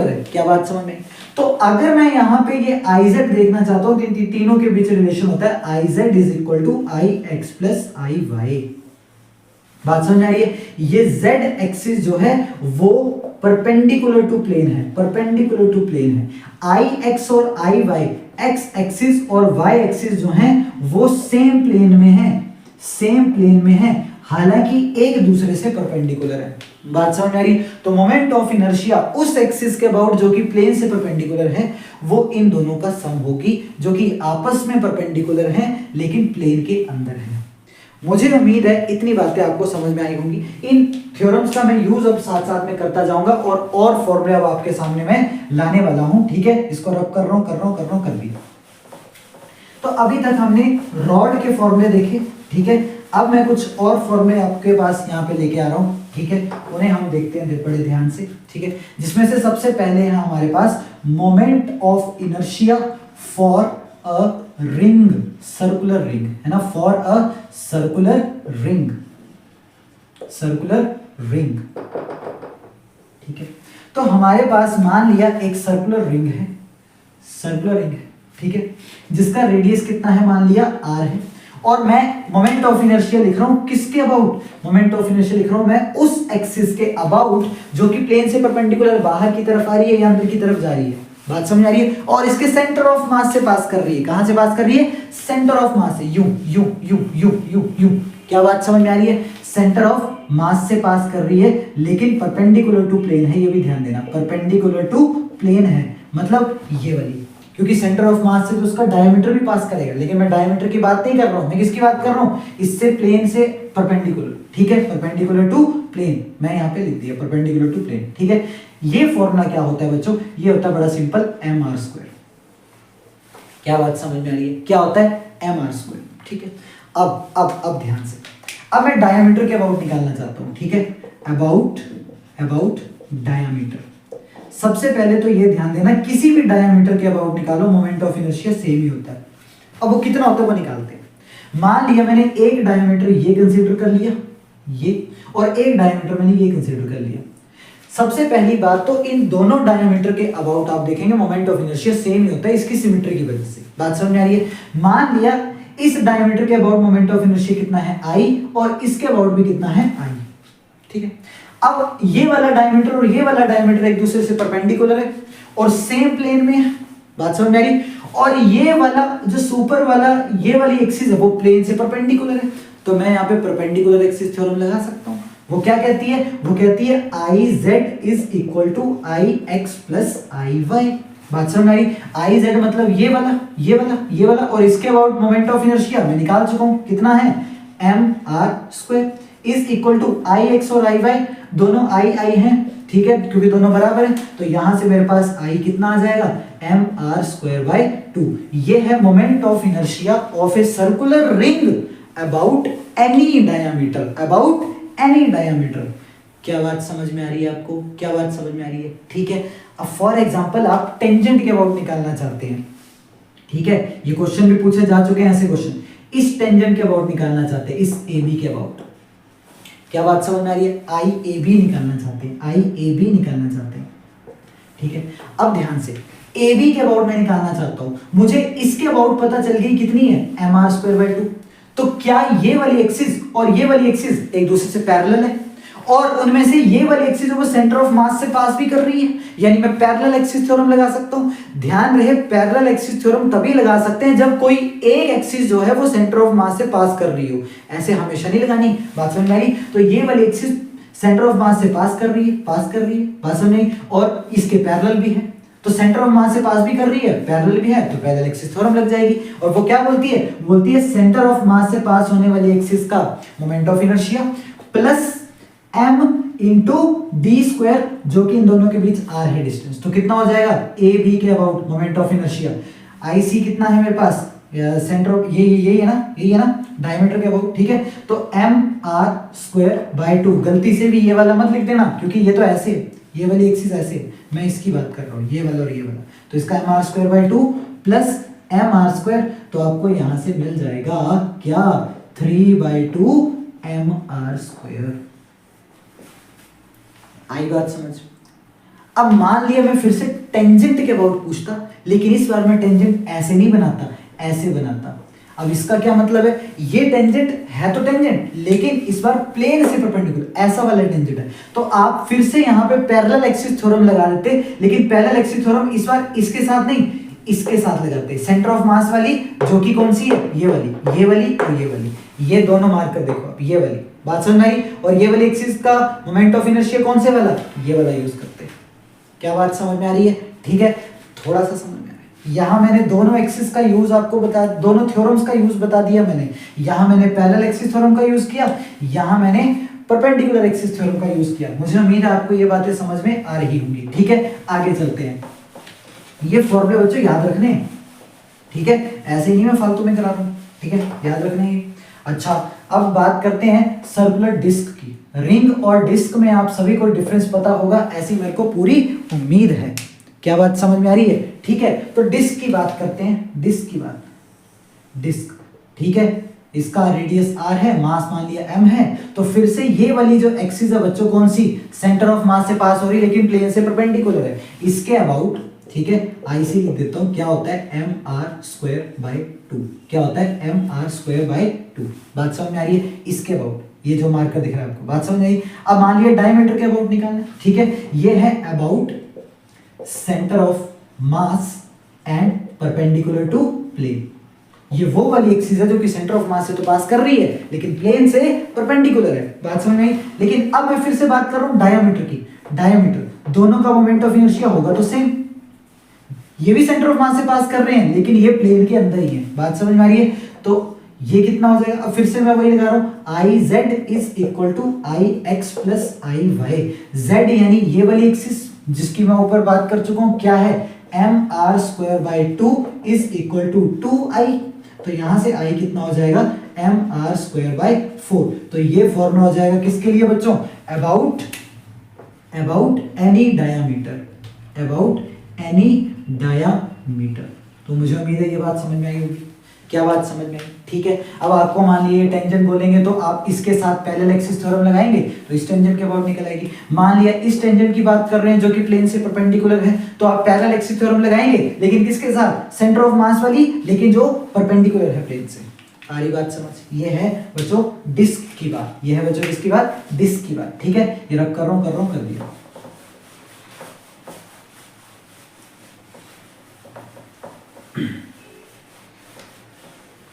है, क्या बात समझ में? तो अगर मैं यहां पे ये Iz देखना चाहता हूं तो तीनों के बीच रिलेशन होता है Iz = Ix + Iy। बात समझ आ रही है? ये z एक्सिस जो है वो परपेंडिकुलर टू प्लेन है, Ix और Iy x एक्सिस और y एक्सिस जो हैं वो सेम प्लेन में है, हालांकि एक दूसरे से परपेंडिकुलर है। बात समझ में आ रही है? तो मोमेंट ऑफ इनर्शिया उस एक्सिस के अबाउट जो कि प्लेन से परपेंडिकुलर है वो इन दोनों का सम होगी, जो कि आपस में परपेंडिकुलर हैं लेकिन प्लेन के अंदर है। मुझे उम्मीद है इतनी बातें आपको समझ में आई होंगी। इन थ्योरम्स का मैं यूज अब साथ साथ में करता जाऊंगा और फॉर्मूले अब आपके सामने मैं लाने वाला हूं, ठीक है? इसको रब कर रहा हूं, कर दिया। तो अभी तक हमने रॉड के फॉर्मूले देखे, ठीक है, अब मैं कुछ और फॉर्मूले आपके पास यहाँ पे लेके आ रहा हूँ, ठीक है, उन्हें हम देखते हैं बड़े ध्यान से, ठीक है, जिसमें से सबसे पहले है हमारे पास moment of inertia for a ring, circular ring, है ना, फॉर अ सर्कुलर रिंग। ठीक है, तो हमारे पास मान लिया एक सर्कुलर रिंग है, सर्कुलर रिंग है, ठीक है, जिसका रेडियस कितना है, मान लिया r है, और मैं मोमेंट ऑफ इनर्शिया लिख रहा हूं किसके अबाउट, मोमेंट ऑफ इनर्शिया लिख रहा हूं मैं उस एक्सिस के अबाउट जो कि प्लेन से परपेंडिकुलर बाहर की तरफ आ रही है या अंदर की तरफ जा रही है, बात समझ आ रही है, और इसके सेंटर ऑफ मास से पास कर रही है, कहां से पास कर रही है, सेंटर ऑफ मास से, you you you you you you, क्या बात समझ में आ रही है, सेंटर ऑफ मास से पास कर रही है, लेकिन परपेंडिकुलर टू प्लेन है, ये भी ध्यान देना, परपेंडिकुलर टू प्लेन है, मतलब ये वाली, क्योंकि सेंटर ऑफ मास से तो उसका डायमीटर भी पास करेगा, लेकिन मैं डायमीटर की बात नहीं कर रहा हूं, मैं किसकी बात कर रहा हूं, इससे प्लेन से परपेंडिकुलर, ठीक है, परपेंडिकुलर टू प्लेन, मैं यहाँ पे लिख दिया परपेंडिकुलर टू प्लेन, ठीक है। ये फॉर्मूला क्या होता है बच्चों, ये होता है बड़ा सिंपल mr², क्या बात समझ में आ रही है, क्या होता है mr², ठीक है। अब ध्यान से, अब मैं डायमीटर के अबाउट निकालना चाहता हूं, ठीक है, अबाउट डायमीटर। सबसे पहले तो ये ध्यान देना, किसी भी डायमीटर के अबाउट निकालो, मोमेंट ऑफ इनर्शिया सेम ही होता है। अब वो कितना होता है वो निकालते हैं। मान लिया मैंने एक डायमीटर ये कंसीडर कर लिया, ये, और एक डायमीटर मैंने ये कंसीडर कर लिया। सबसे पहली बात तो इन दोनों डायमीटर के अबाउट आप देखेंगे मोमेंट ऑफ इनर्शिया सेम ही होता है, इसकी सिमेट्री की वजह से, बात समझ में आ रही है। मान लिया इस डायमीटर के अबाउट मोमेंट ऑफ इनर्शिया कितना है I, और इसके अबाउट भी कितना है I, ठीक है। अब ये वाला डायमीटर और ये वाला डायमीटर एक दूसरे से परपेंडिकुलर है और सेम प्लेन में है, बात समझ में आ रही, और ये वाला जो सुपर वाला ये वाली एक्सिस है वो प्लेन से परपेंडिकुलर है, तो मैं यहाँ पे परपेंडिकुलर एक्सिस थ्योरम लगा सकता हूँ। वो क्या कहती है, वो कहती है IZ is equal to IX plus IY, बात समझ में आ रही। IZ मतलब ये वाला ये वाला ये वाला, और इसके अबाउट मोमेंट ऑफ इनर्शिया मैं निकाल चुका हूँ, कितना है mr² is equal to IX और IY, दोनों I हैं, ठीक है, क्योंकि दोनों बराबर हैं, तो यहां से मेरे पास I कितना आ जाएगा, mr²/2। ये है moment of inertia of a circular ring about any diameter, about any diameter. क्या बात समझ में आ रही है आपको, क्या बात समझ में आ रही है, ठीक है। अब फॉर एग्जांपल आप टेंजेंट के अबाउट निकालना चाहते हैं, ठीक है, ये क्वेश्चन भी पूछे जा चुके हैं ऐसे क्वेश्चन, इस टेंजेंट के अबाउट निकालना चाहते हैं, इस AB के अबाउट, क्या बात समझ में आ रही है, IAB निकालना चाहते हैं, IAB निकालना चाहते हैं, ठीक है। अब ध्यान से, AB के अबाउट मैं निकालना चाहता हूं, मुझे इसके अबाउट पता चल गई कितनी है, mr²/2, तो क्या ये वाली एक्सिस और ये वाली एक्सिस एक दूसरे से पैरेलल है, और उनमें से ये वाली एक्सिस वो सेंटर ऑफ मास से पास भी कर रही है, यानी मैं पैरेलल एक्सिस थ्योरम लगा सकता हूं। ध्यान रहे, पैरेलल एक्सिस थ्योरम तभी लगा सकते हैं जब कोई एक एक्सिस जो है वो सेंटर ऑफ मास से पास कर रही हो, ऐसे हमेशा नहीं लगानी, बात समझ में आई। तो ये वाली एक्सिस सेंटर ऑफ मास से पास कर रही है, बात समझ में आई, और इसके पैरेलल भी है, तो सेंटर ऑफ मास से पास भी कर रही है, पैरेलल भी है, तो पैरेलल एक्सिस थ्योरम लग जाएगी। और वो क्या बोलती है, बोलती है सेंटर ऑफ मास से पास होने वाली एक्सिस का moment of inertia plus m into d², जो कि इन दोनों के बीच r है डिस्टेंस, तो कितना हो जाएगा, AB के about moment of inertia, IC कितना है मेरे पास, सेंटर ऑफ ये है ना, यही है ना, डायमीटर के अबाउट, ठीक है, तो mr²/2। गलती से भी ये वाला मत लिख देना, क्योंकि ये तो ऐसे, ये वाली एक्सिस ऐसे, मैं इसकी बात कर रहा हूँ, ये वाला और ये वाला, तो इसका mr²/2 प्लस mr², तो आपको यहां से मिल जाएगा क्या, 3/2 mr²। आई बात समझ। अब मान लिया मैं फिर से टेंजेंट के अबाउट पूछता, लेकिन इस बार मैं टेंजेंट ऐसे नहीं बनाता, ऐसे बनाता। अब इसका क्या मतलब है, ये टेंजेंट है तो टेंजेंट, लेकिन इस बार प्लेन से परपेंडिकुलर, ऐसा वाला टेंजेंट है, तो आप फिर से यहाँ पे पैरेलल एक्सिस थ्योरम लगा देते, लेकिन पैरेलल एक्सिस थ्योरम इस बार इसके साथ नहीं, इसके साथ लगाते, सेंटर ऑफ मास वाली, जो कि कौन सी है, ये वाली और ये वाली, ये दोनों मार्क कर देखो आप, ये वाली, बात समझ में आई। और ये वाली एक्सिस का मोमेंट ऑफ इनर्शिया कौन से वाला, ये वाला यूज करते हैं। क्या बात समझ में आ रही है, ठीक है, थोड़ा सा समझ में आ रहा है। यहाँ मैंने दोनों एक्सिस का यूज आपको बता, दोनों थ्योरम्स का यूज बता दिया मैंने। यहाँ मैंने पैरेलल एक्सिस थ्योरम का यूज किया, यहाँ मैंने परपेंडिकुलर एक्सिस थ्योरम का यूज किया। मुझे उम्मीद है आपको ये बातें समझ में आ रही होंगी, ठीक है। आगे चलते हैं, ये फॉर्मूले बच्चों याद रखने, ठीक है, ऐसे ही मैं फालतू में करा दूं, ठीक है, याद रखने। अच्छा, अब बात करते हैं सर्कुलर डिस्क की। रिंग और डिस्क में आप सभी को डिफरेंस पता होगा, ऐसी मेरे को पूरी उम्मीद है। क्या बात समझ में आ रही है, ठीक है। तो डिस्क की बात करते हैं, डिस्क की बात, डिस्क, ठीक है। इसका रेडियस r है, मास मान लिया m है, तो फिर से ये वाली जो एक्सिस है बच्चों कौन सी, सेंटर ऑफ मास से पास हो रही है लेकिन प्लेन से परपेंडिकुलर है, इसके अबाउट, ठीक है, आईसी लिख देता हूं, क्या होता है mr²/2, क्या होता है mr²/2। बात समझ में आ रही है? इसके अबाउट, ये जो मार्कर दिख रहा है आपको, बात समझ में आई? अब मान लिया डायमीटर के अबाउट निकालना, ठीक है, ये है about centre of mass and perpendicular to plane. ये वो वाली एक्सिस है जो कि सेंटर ऑफ मास से तो पास कर रही है लेकिन प्लेन से परपेंडिकुलर है, बात समझ में आई? लेकिन अब मैं फिर से बात कर रहा हूं डायमीटर की, डायमीटर दोनों का मोमेंट ऑफ इनर्शिया होगा तो सेम, ये भी सेंटर ऑफ मास से पास कर रहे हैं लेकिन ये प्लेन के अंदर ही है, बात समझ में आ रही है? तो ये कितना हो जाएगा, अब फिर से मैं वही लगा रहा हूं, I Z is equal to I X plus I Y. Z यानी ये वाली एक्सिस जिसकी मैं ऊपर बात कर चुका हूं, क्या है, mr²/2 is equal to 2i, तो यहां से i कितना हो जाएगा, mr²/4। तो ये फॉर्मूला हो जाएगा किसके लिए बच्चों, about any diameter, about any diameter. तो मुझे उम्मीद है ये बात समझ में आई होगी। क्या बात समझ में आई? ठीक है। अब आपको मान लीजिए टेंजेंट बोलेंगे तो आप इसके साथ पैरेलल एक्सिस थ्योरम लगाएंगे तो इस टेंजेंट के अबाउट निकल आएगी। मान लिया इस टेंजेंट की बात कर रहे हैं जो कि प्लेन से परपेंडिकुलर है, तो आप पैरेलल एक्सिस थ्योरम लगाएंगे लेकिन किसके साथ, सेंटर ऑफ मास वाली, लेकिन जो परपेंडिकुलर है प्लेन से। आ रही बात समझ? ये है बच्चों डिस्क की बात, ये है बच्चों किसकी बात, डिस्क की बात। ठीक है, ये रब कर रहा हूं कर दिया।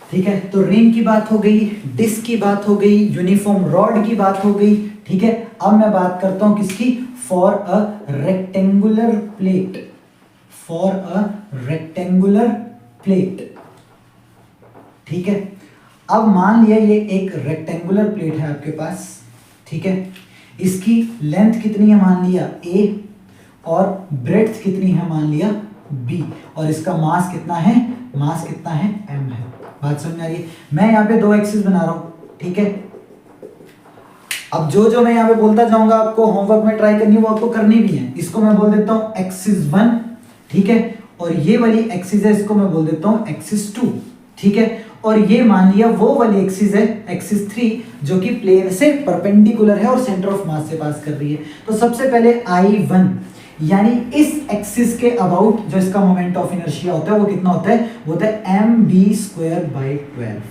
ठीक है, तो रिंग की बात हो गई, डिस्क की बात हो गई, यूनिफॉर्म रॉड की बात हो गई। ठीक है, अब मैं बात करता हूं किसकी, for a rectangular plate, for a rectangular plate. ठीक है, अब मान लिया ये एक रेक्टेंगुलर प्लेट है आपके पास। ठीक है, इसकी लेंथ कितनी है मान लिया a, और ब्रेड्थ कितनी है मान लिया b, और इसका मास कितना है, मास कितना है m है। बात समझ में आ रही है? मैं यहाँ पे दो एक्सिस बना रहा हूं। ठीक है, अब जो मैं यहाँ पे बोलता जाऊंगा आपको होमवर्क में ट्राई करनी वो आपको करनी भी है। इसको मैं बोल देता हूँ एक्सिस 1। ठीक है, और ये वाली एक्सिस है, इसको मैं बोल देता हूँ एक्सिस 2। ठीक है, और ये मान लिया वो वाली एक्सिस है एक्सिस 3 जो कि प्लेन से परपेंडिकुलर है और सेंटर ऑफ मास से पास कर रही है। तो सबसे पहले I1 यानी इस एक्सिस के अबाउट जो इसका मोमेंट ऑफ इनर्शिया होता है वो कितना होता है, वो होता है mb²/12।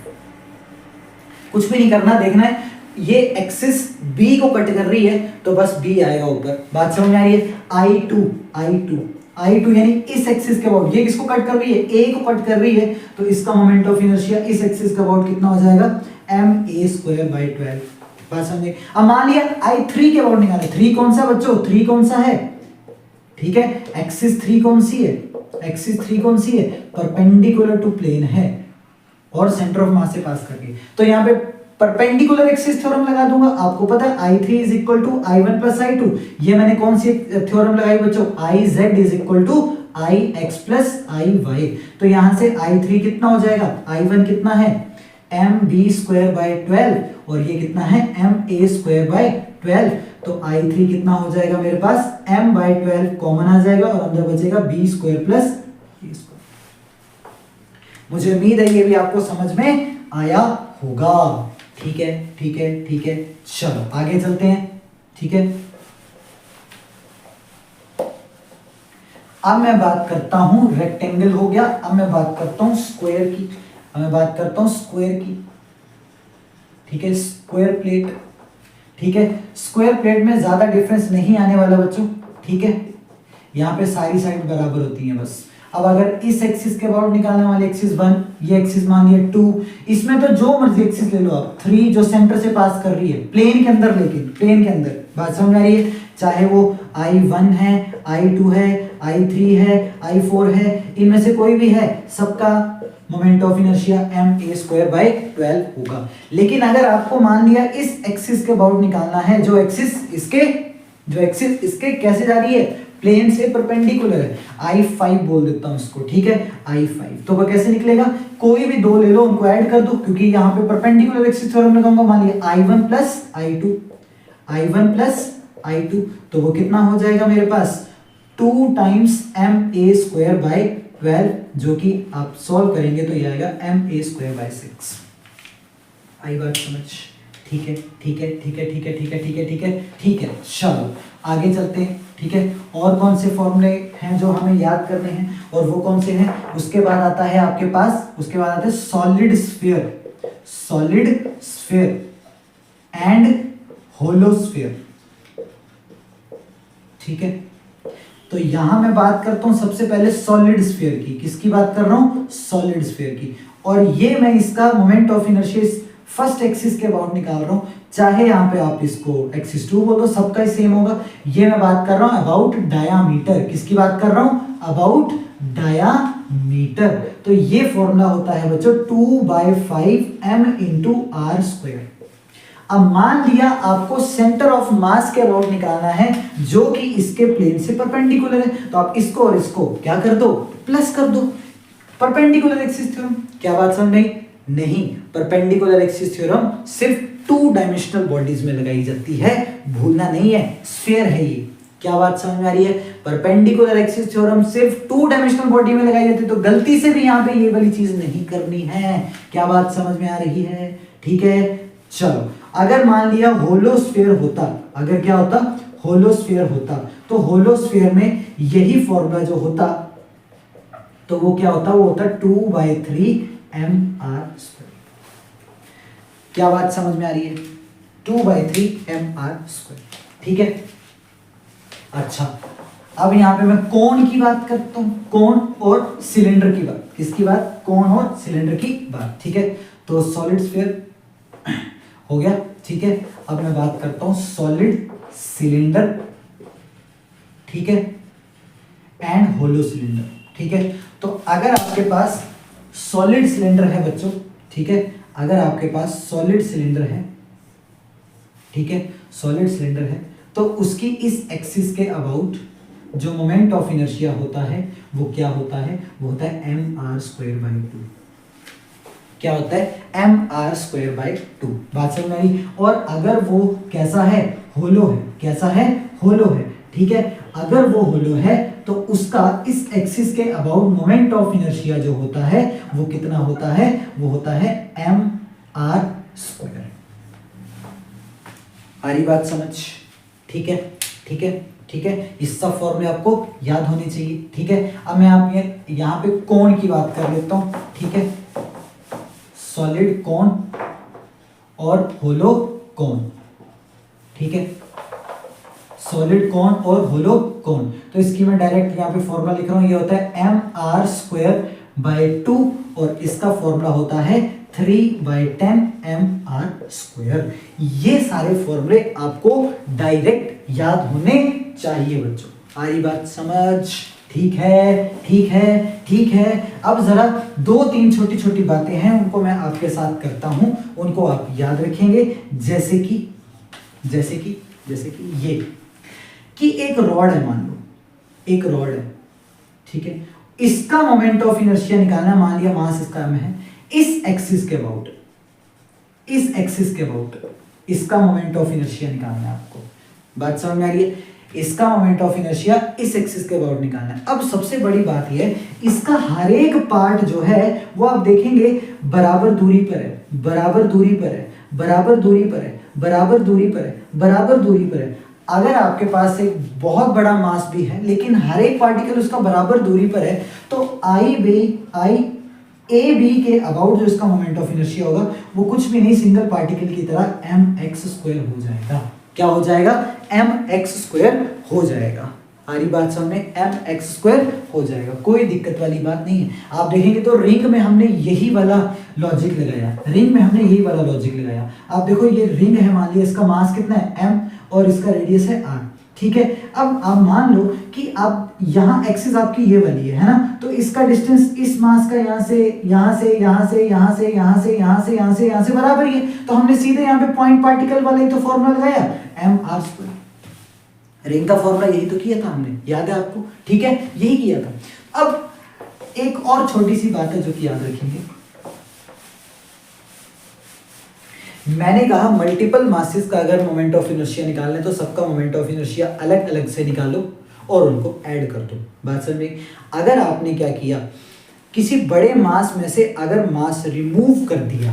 कुछ भी नहीं करना, देखना है ये एक्सिस b को कट कर रही है तो बस b आएगा ऊपर। बात समझ में आ रही है? I2 यानी इस एक्सिस के अबाउट, ये किसको कट कर रही है, a को कट कर रही है, तो इसका मोमेंट ऑफ इनर्शिया इस एक्सिस के अबाउट कितना हो जाएगा, ma²/12। बात समझे? अब मान लिया I3 के अबाउट निकाले। 3 कौन सा बच्चों, 3 कौन सा है? ठीक है, एक्सिस 3 कौन सी है, एक्सिस 3 कौन सी है, परपेंडिकुलर टू प्लेन है और सेंटर ऑफ मास से पास करके। तो यहाँ पे परपेंडिकुलर एक्सिस थ्योरम लगा दूंगा। आपको पता है I3 is equal to I1 plus I2। ये मैंने कौन सी थ्योरम लगाई बच्चों, IZ is equal to IX plus IY। तो यहां से I3 कितना हो जाएगा, I1 कितना है mb²/12 और ये कितना है ma²/12। तो I3 कितना हो जाएगा मेरे पास, m/12 कॉमन आ जाएगा और अंदर बचेगा b² प्लस a²। मुझे उम्मीद है ये भी आपको समझ में आया होगा। ठीक है, ठीक है, ठीक है, चलो आगे चलते हैं। ठीक है, अब मैं बात करता हूं, रेक्टेंगल हो गया, अब मैं बात करता हूं स्क्वायर की, अब मैं बात करता हूं स्क्वायर की। ठीक है, स्क्वायर प्लेट। ठीक है, स्क्वायर प्लेट में ज्यादा डिफरेंस नहीं आने वाला बच्चों। ठीक है, यहाँ पे सारी साइड बराबर होती हैं बस। अब अगर इस एक्सिस के अबाउट निकालने वाले एक्सिस 1, ये एक्सिस मान लिया 2, इसमें तो जो मर्जी एक्सिस ले लो आप, 3 जो सेंटर से पास कर रही है प्लेन के अंदर, लेकिन प्लेन के अंदर, बात समझ में आ रही है? चाहे वो I1 है, I2 है, I3 है, I4 है, इनमें से कोई भी है, सबका मोमेंट ऑफ इनर्शिया ma²/12 होगा। लेकिन अगर आपको मान लिया इस एक्सिस के अबाउट निकालना है, जो एक्सिस इसके कैसे जा रही है, प्लेन से परपेंडिकुलर है, I5 बोल देता हूं इसको। ठीक है, I5 तो वो कैसे निकलेगा, कोई भी दो ले लो, उनको ऐड कर दो, क्योंकि यहाँ पे परपेंडिकुलर एक्सिस थ्योरम लगाऊंगा। मान लिया I1 प्लस I2, तो वो कितना हो जाएगा मेरे पास, 2 टाइम्स ma²/12, जो कि आप सॉल्व करेंगे तो ये आएगा ma²/6। आई बात समझ? ठीक है ठीक है ठीक है ठीक है ठीक है ठीक है ठीक है ठीक है। चलो आगे चलते हैं। ठीक है, और कौन से फॉर्मूले हैं जो हमें याद करने हैं और वो कौन से हैं? उसके बाद आता है आपके पास, उसके बाद आता है सॉलिड स्फीयर एंड होलोस्फीयर। ठीक है, तो यहां मैं बात करता हूं सबसे पहले सॉलिड स्फीयर की। किसकी बात कर रहा हूं? सॉलिड स्फीयर की। और ये मैं इसका moment of inertia first axis के अबाउट निकाल रहा हूं, चाहे यहां पे आप इसको एक्सिस 2 बोलो, सबका ही सेम होगा। ये मैं बात कर रहा हूं अबाउट डायामीटर। किसकी बात कर रहा हूं? About diameter. तो ये फॉर्मूला होता है बच्चों 2/5 m/r²। अब मान लिया आपको सेंटर ऑफ मास के अबाउट निकालना है जो कि इसके प्लेन से परपेंडिकुलर है, तो आप इसको और इसको क्या कर दो? प्लस कर दो। Perpendicular axis theorem. क्या बात समझ में? नहीं, परपेंडिकुलर एक्सिस थ्योरम सिर्फ 2 डायमेंशनल बॉडीज में लगाई जाती है, भूलना नहीं है, स्फीयर है ये। क्या बात समझ में आ रही है? परपेंडिकुलर एक्सिस थ्योरम सिर्फ 2 डायमेंशनल बॉडी में लगाई जाती है, तो गलती से भी यहाँ पे ये वाली चीज नहीं करनी है। क्या बात समझ में आ रही है? ठीक है, चलो अगर मान लिया होलोस्फीयर होता, अगर क्या होता? होलोस्फीयर होता, तो होलोस्फीयर में यही फॉर्मूला जो होता तो वो क्या होता? वो होता 2/3 mr²। क्या बात समझ में आ रही है? 2/3 mr²। ठीक है, अच्छा अब यहां पे मैं कोण की बात करता हूं, कोण और सिलेंडर की बात। किसकी बात? कोण और सिलेंडर की बात। ठीक है, तो सॉलिड स्फीयर हो गया। ठीक है, अब मैं बात करता हूं सॉलिड सिलेंडर। ठीक है, एंड होलो सिलेंडर। ठीक है, तो अगर आपके पास सॉलिड सिलेंडर है बच्चों, ठीक है, अगर आपके पास सॉलिड सिलेंडर है, ठीक है, सॉलिड सिलेंडर है, तो उसकी इस एक्सिस के अबाउट जो मोमेंट ऑफ इनर्शिया होता है वो क्या होता है? वो होता है mr²/2। क्या होता है? mr²/2। बात समझ में आई? और अगर वो कैसा है? होलो है। कैसा है? होलो है। ठीक है, अगर वो होलो है तो उसका इस एक्सिस के अबाउट मोमेंट ऑफ इनर्शिया जो होता है वो कितना होता है? वो होता है mr²। आ रही बात समझ? ठीक है ठीक है ठीक है, इस सब फॉर्मूले आपको याद होने चाहिए। ठीक है, अब मैं आप यहाँ पे कोण की बात कर लेता हूं। ठीक है, सॉलिड कोण और होलो कोण। ठीक है, सॉलिड कोण और होलो कोण, तो इसकी मैं डायरेक्ट यहाँ पे फॉर्मूला लिख रहा हूँ। ये होता है mr²/2 और इसका फॉर्मूला होता है 3/10 mr²। ये सारे फॉर्मूले आपको डायरेक्ट याद होने चाहिए बच्चों। आ रही बात समझ? ठीक है ठीक है ठीक है। अब जरा 2-3 छोटी छोटी बातें हैं, उनको मैं आपके साथ करता हूं, उनको आप याद रखेंगे। जैसे कि ये कि एक रॉड है, मान लो एक रॉड है। ठीक है, इसका मोमेंट ऑफ इनर्शिया निकालना, मान लिया मास इसका m है, इस एक्सिस के अबाउट इसका मोमेंट ऑफ इनर्शिया निकालना है आपको। बात समझ में आ रही है? इसका मोमेंट ऑफ इनर्शिया इस एक्सिस के अबाउट निकालना है। अब सबसे बड़ी बात यह है, इसका हर एक पार्ट जो है वो आप देखेंगे बराबर दूरी पर है, बराबर दूरी पर है, बराबर दूरी पर है, बराबर दूरी पर है, बराबर दूरी पर है। अगर आपके पास एक बहुत बड़ा मास भी है लेकिन हर एक पार्टिकल उसका बराबर दूरी पर है, तो आई ए बी के अबाउट जो इसका मोमेंट ऑफ इनर्शिया होगा वो कुछ भी नहीं, सिंगल पार्टिकल की तरह mx² हो जाएगा। क्या हो जाएगा? mx² हो जाएगा। हमारी बात समझ, mx² हो जाएगा, कोई दिक्कत वाली बात नहीं है। आप देखेंगे तो रिंग में हमने यही वाला लॉजिक लगाया, आप देखो ये रिंग है, मान लिया इसका मास कितना है m और इसका रेडियस है r। ठीक है, अब आप मान लो कि आप यहाँ एक्सिस आपकी ये वाली है ना, तो इसका डिस्टेंस इस मास का यहाँ से बराबर ही है, तो हमने सीधे यहाँ पे पॉइंट पार्टिकल वाला ही तो फॉर्मूला लगाया mr²। रिंग का फॉर्मूला यही तो किया था हमने, याद है आपको? ठीक है, यही किया था। अब एक और छोटी सी बात है जो कि याद रखेंगे, मैंने कहा मल्टीपल मासेस का अगर मोमेंट ऑफ इनर्शिया निकालना है तो सबका मोमेंट ऑफ इनर्शिया अलग अलग से निकालो और उनको ऐड कर दो। बात समझ में? अगर आपने क्या किया, किसी बड़े मास में से अगर मास रिमूव कर दिया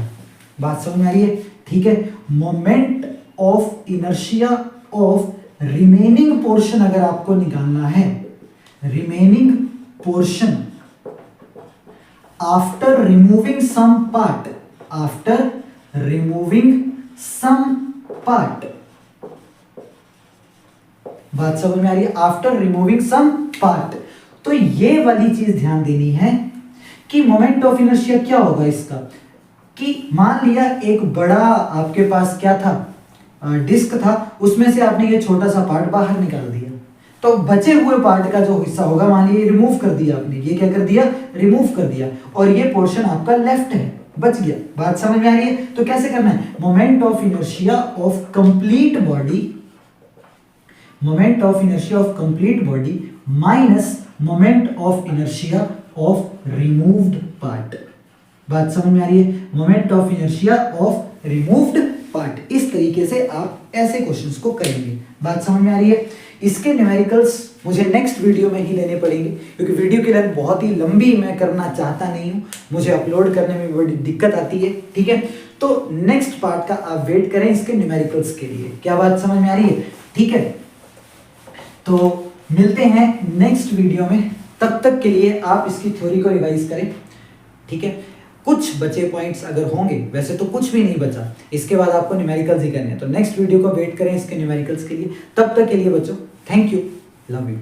बात समझ में आ रही है? ठीक है, moment of inertia of remaining portion अगर आपको निकालना है, remaining portion after removing some part, after removing some part, बात समझ में आ रही है? After removing some part. तो ये वाली चीज ध्यान देनी है कि मोमेंट ऑफ इनर्शिया क्या होगा इसका, कि मान लिया एक बड़ा आपके पास क्या था, डिस्क था, उसमें से आपने ये छोटा सा पार्ट बाहर निकाल दिया, तो बचे हुए पार्ट का जो हिस्सा होगा मान लीजिए रिमूव कर दिया आपने, ये क्या कर दिया, रिमूव कर दिया, और ये पोर्शन आपका लेफ्ट है, बच गया। बात समझ में आ रही है? तो कैसे करना है, moment of inertia of complete body, moment of inertia of complete body minus moment of inertia of removed part. बात समझ में आ रही है? Moment of inertia of removed part. इस तरीके से आप ऐसे क्वेश्चंस को करेंगे। बात समझ में आ रही है? इसके न्यूमेरिकल्स मुझे नेक्स्ट वीडियो में ही लेने पड़ेंगे, क्योंकि वीडियो की लेंथ बहुत ही लंबी मैं करना चाहता नहीं हूं, मुझे अपलोड करने में बड़ी दिक्कत आती है। ठीक है, तो नेक्स्ट पार्ट का आप वेट करें इसके न्यूमेरिकल्स के लिए। क्या बात समझ में आ रही है? ठीक है, तो मिलते हैं नेक्स्ट वीडियो में, तब तक के लिए आप इसकी थ्योरी को रिवाइज करें। ठीक है, कुछ बचे पॉइंट्स अगर होंगे, वैसे तो कुछ भी नहीं बचा, इसके बाद आपको न्यूमेरिकल्स ही करने हैं, तो नेक्स्ट वीडियो को वेट करें इसके न्यूमेरिकल्स के लिए। तब तक के लिए बच्चों, थैंक यू, लव यू।